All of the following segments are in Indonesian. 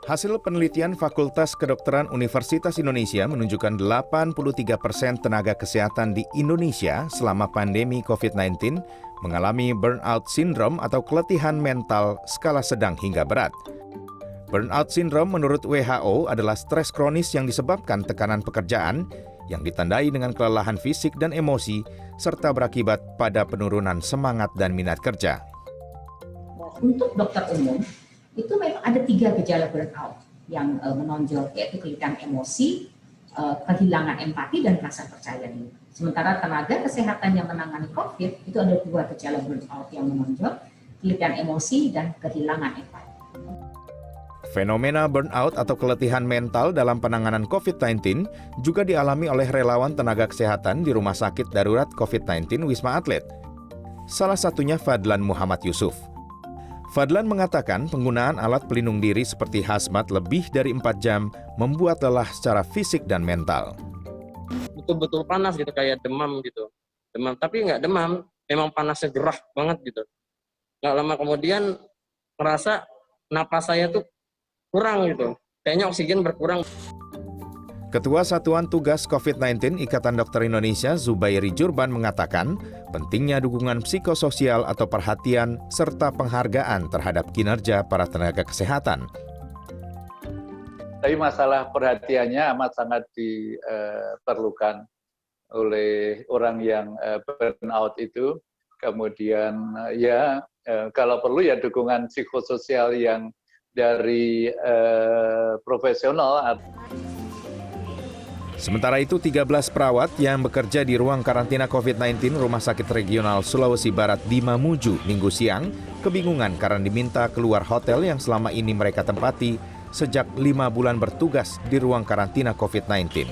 Hasil penelitian Fakultas Kedokteran Universitas Indonesia menunjukkan 83% tenaga kesehatan di Indonesia selama pandemi COVID-19 mengalami burnout syndrome atau keletihan mental skala sedang hingga berat. Burnout syndrome menurut WHO adalah stres kronis yang disebabkan tekanan pekerjaan yang ditandai dengan kelelahan fisik dan emosi serta berakibat pada penurunan semangat dan minat kerja. Untuk dokter umum, itu memang ada 3 gejala burnout yang menonjol, yaitu keletihan emosi, kehilangan empati, dan rasa percaya diri. Sementara tenaga kesehatan yang menangani COVID, itu ada 2 gejala burnout yang menonjol, keletihan emosi dan kehilangan empati. Fenomena burnout atau keletihan mental dalam penanganan COVID-19 juga dialami oleh relawan tenaga kesehatan di Rumah Sakit Darurat COVID-19 Wisma Atlet. Salah satunya Fadlan Muhammad Yusuf. Fadlan mengatakan penggunaan alat pelindung diri seperti hazmat lebih dari 4 jam membuat lelah secara fisik dan mental. Betul-betul panas gitu, kayak demam gitu. Demam, tapi nggak demam, memang panasnya gerah banget gitu. Nggak lama kemudian ngerasa napas saya tuh kurang gitu, kayaknya oksigen berkurang. Ketua Satuan Tugas COVID-19 Ikatan Dokter Indonesia Zubairi Jurban mengatakan pentingnya dukungan psikososial atau perhatian serta penghargaan terhadap kinerja para tenaga kesehatan. Tapi masalah perhatiannya amat sangat diperlukan oleh orang yang burnout itu. Kemudian kalau perlu ya dukungan psikososial yang dari profesional. Sementara itu, 13 perawat yang bekerja di ruang karantina COVID-19 Rumah Sakit Regional Sulawesi Barat di Mamuju Minggu siang kebingungan karena diminta keluar hotel yang selama ini mereka tempati sejak 5 bulan bertugas di ruang karantina COVID-19.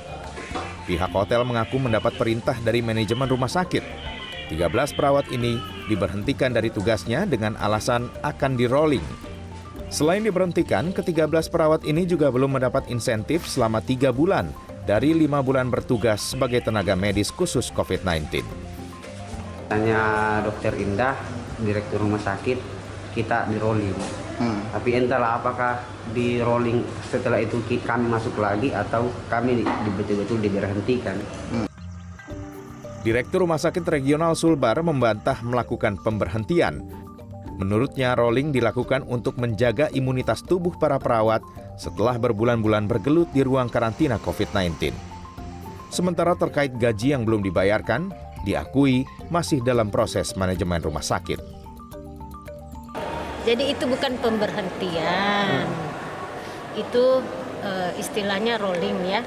Pihak hotel mengaku mendapat perintah dari manajemen rumah sakit. 13 perawat ini diberhentikan dari tugasnya dengan alasan akan di-rolling. Selain diberhentikan, ke-13 perawat ini juga belum mendapat insentif selama 3 bulan dari 5 bulan bertugas sebagai tenaga medis khusus COVID-19. Tanya Dokter Indah, Direktur Rumah Sakit, kita di rolling. Tapi entahlah apakah di rolling setelah itu kami masuk lagi atau kami betul-betul diberhentikan. Direktur Rumah Sakit Regional Sulbar membantah melakukan pemberhentian. Menurutnya, rolling dilakukan untuk menjaga imunitas tubuh para perawat setelah berbulan-bulan bergelut di ruang karantina COVID-19. Sementara terkait gaji yang belum dibayarkan, diakui masih dalam proses manajemen rumah sakit. Jadi itu bukan pemberhentian, itu istilahnya rolling ya.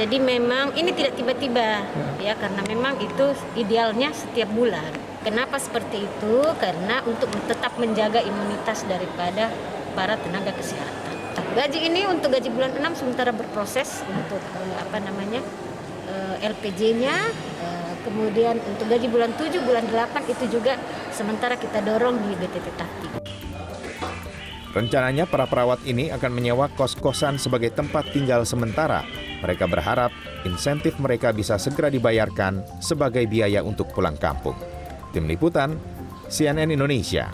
Jadi memang ini tidak tiba-tiba ya, karena memang itu idealnya setiap bulan. Kenapa seperti itu? Karena untuk tetap menjaga imunitas daripada para tenaga kesehatan. Gaji ini untuk gaji bulan 6 sementara berproses untuk LPJ-nya, kemudian untuk gaji bulan 7, bulan 8 itu juga sementara kita dorong di BTT Tahti. Rencananya para perawat ini akan menyewa kos-kosan sebagai tempat tinggal sementara. Mereka berharap insentif mereka bisa segera dibayarkan sebagai biaya untuk pulang kampung. Tim Liputan, CNN Indonesia.